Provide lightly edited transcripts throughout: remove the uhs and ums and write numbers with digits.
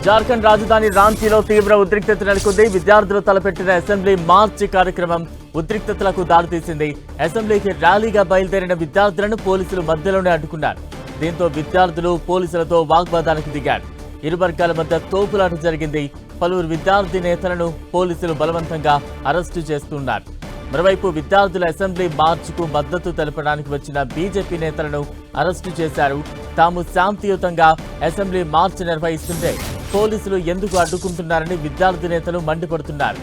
జార్ఖండ్ రాజధాని రాంచీలో తీవ్ర ఉద్రిక్తత నెలకొంది. విద్యార్థులు తలపెట్టిన అసెంబ్లీ మార్చి కార్యక్రమం ఉద్రిక్తతలకు దారితీసింది. అసెంబ్లీకి ర్యాలీగా బయలుదేరిన విద్యార్థులను పోలీసులు మధ్యలోనే అడ్డుకున్నారు. దీంతో విద్యార్థులు పోలీసులతో వాగ్వాదానికి దిగారు. ఇరు వర్గాల మధ్య తోపులాట జరిగింది. పలువురు విద్యార్థి నేతలను పోలీసులు బలవంతంగా అరెస్టు చేస్తున్నారు. మరోవైపు విద్యార్థుల అసెంబ్లీ మార్చుకు మద్దతు తెలపడానికి వచ్చిన బీజేపీ నేతలను అరెస్టు చేశారు. తాము శాంతియుతంగా అసెంబ్లీ మార్చ్ నిర్వహిస్తుంటే పోలీసులు ఎందుకు అడ్డుకుంటున్నారని విద్యార్థి నేతలు మండిపడుతున్నారు.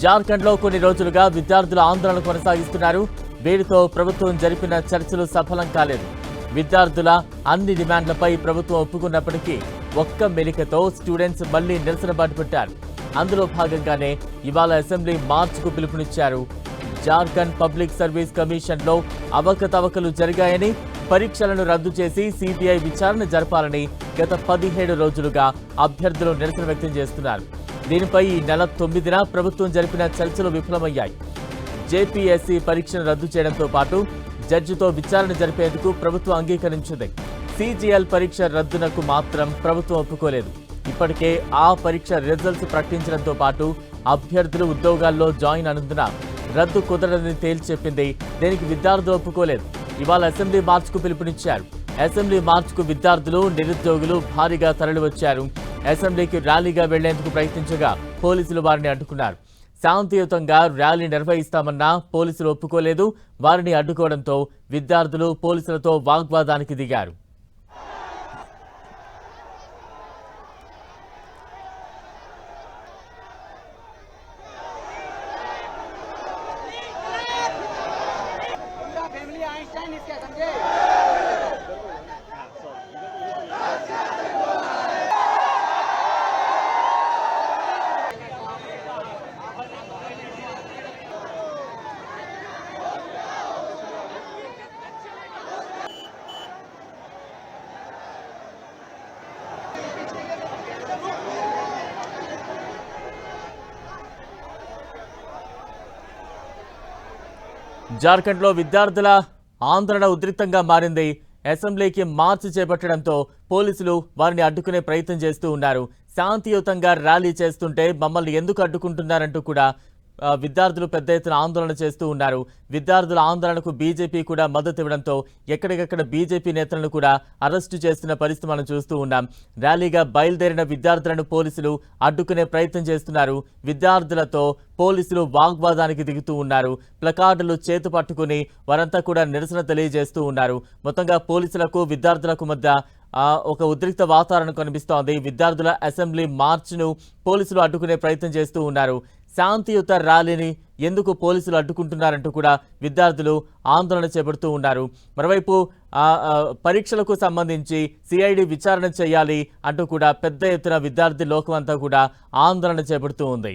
జార్ఖండ్లో కొన్ని రోజులుగా విద్యార్థుల ఆందోళన కొనసాగిస్తున్నారు. వీరితో ప్రభుత్వం జరిపిన చర్చలు సఫలం కాలేదు. విద్యార్థుల అన్ని డిమాండ్లపై ప్రభుత్వం ఒప్పుకున్నప్పటికీ ఒక్క మెలికతో స్టూడెంట్స్ మళ్లీ నిరసన బాటపట్టారు. అందులో భాగంగానే ఇవాళ అసెంబ్లీ మార్చ్కు పిలుపునిచ్చారు. జార్ఖండ్ పబ్లిక్ సర్వీస్ కమిషన్లో అవకతవకలు జరిగాయని, పరీక్షలను రద్దు చేసి సిబిఐ విచారణ జరపాలని గత 17 రోజులుగా అభ్యర్థులు నిరసన వ్యక్తం చేస్తున్నారు. దీనిపై ఈ నెల 9న ప్రభుత్వం జరిపిన చర్చలు విఫలమయ్యాయి. జేపీఎస్సీ పరీక్షను రద్దు చేయడంతో పాటు జడ్జితో విచారణ జరిపేందుకు ప్రభుత్వం అంగీకరించింది. సిజిఎల్ పరీక్ష రద్దునకు మాత్రం ప్రభుత్వం ఒప్పుకోలేదు. ఇప్పటికే ఆ పరీక్ష రిజల్ట్స్ ప్రకటించడంతో పాటు అభ్యర్థులు ఉద్యోగాల్లో జాయిన్ అనందున రద్దు కుదరదని తేల్చి చెప్పింది. దీనికి విద్యార్థులు ఒప్పుకోలేదు. ఇవాళ అసెంబ్లీ మార్చ్కు పిలుపునిచ్చారు. అసెంబ్లీ మార్చ్కు విద్యార్థులు, నిరుద్యోగులు భారీగా తరలివచ్చారు. అసెంబ్లీకి ర్యాలీగా వెళ్లేందుకు ప్రయత్నించగా పోలీసులు వారిని అడ్డుకున్నారు. శాంతియుతంగా ర్యాలీ నిర్వహిస్తామన్నా పోలీసులు ఒప్పుకోలేదు. వారిని అడ్డుకోవడంతో విద్యార్థులు పోలీసులతో వాగ్వాదానికి దిగారు. జార్ఖండ్లో విద్యార్థుల ఆందోళన ఉద్రిక్తంగా మారింది. అసెంబ్లీకి మార్చ్ చేపట్టడంతో పోలీసులు వారిని అడ్డుకునే ప్రయత్నం చేస్తూ ఉన్నారు. శాంతియుతంగా ర్యాలీ చేస్తుంటే మమ్మల్ని ఎందుకు అడ్డుకుంటున్నారంటూ కూడా విద్యార్థులు పెద్ద ఎత్తున ఆందోళన చేస్తూ ఉన్నారు. విద్యార్థుల ఆందోళనకు బీజేపీ కూడా మద్దతు ఇవ్వడంతో ఎక్కడికక్కడ బీజేపీ నేతలను కూడా అరెస్టు చేస్తున్న పరిస్థితి మనం చూస్తూ ఉన్నాం. ర్యాలీగా బయలుదేరిన విద్యార్థులను పోలీసులు అడ్డుకునే ప్రయత్నం చేస్తున్నారు. విద్యార్థులతో పోలీసులు వాగ్వాదానికి దిగుతూ ఉన్నారు. ప్లకార్డులు చేతు పట్టుకుని వారంతా కూడా నిరసన తెలియజేస్తూ ఉన్నారు. మొత్తంగా పోలీసులకు విద్యార్థులకు మధ్య ఒక ఉద్రిక్త వాతావరణం కనిపిస్తోంది. విద్యార్థుల అసెంబ్లీ మార్చ్ను పోలీసులు అడ్డుకునే ప్రయత్నం చేస్తూ ఉన్నారు. శాంతియుత ర్యాలీని ఎందుకు పోలీసులు అడ్డుకుంటున్నారంటూ కూడా విద్యార్థులు ఆందోళన చేపడుతూ ఉన్నారు. మరోవైపు పరీక్షలకు సంబంధించి సిఐడి విచారణ చేయాలి అంటూ కూడా పెద్ద ఎత్తున విద్యార్థి లోకం అంతా కూడా ఆందోళన చేపడుతూ ఉంది.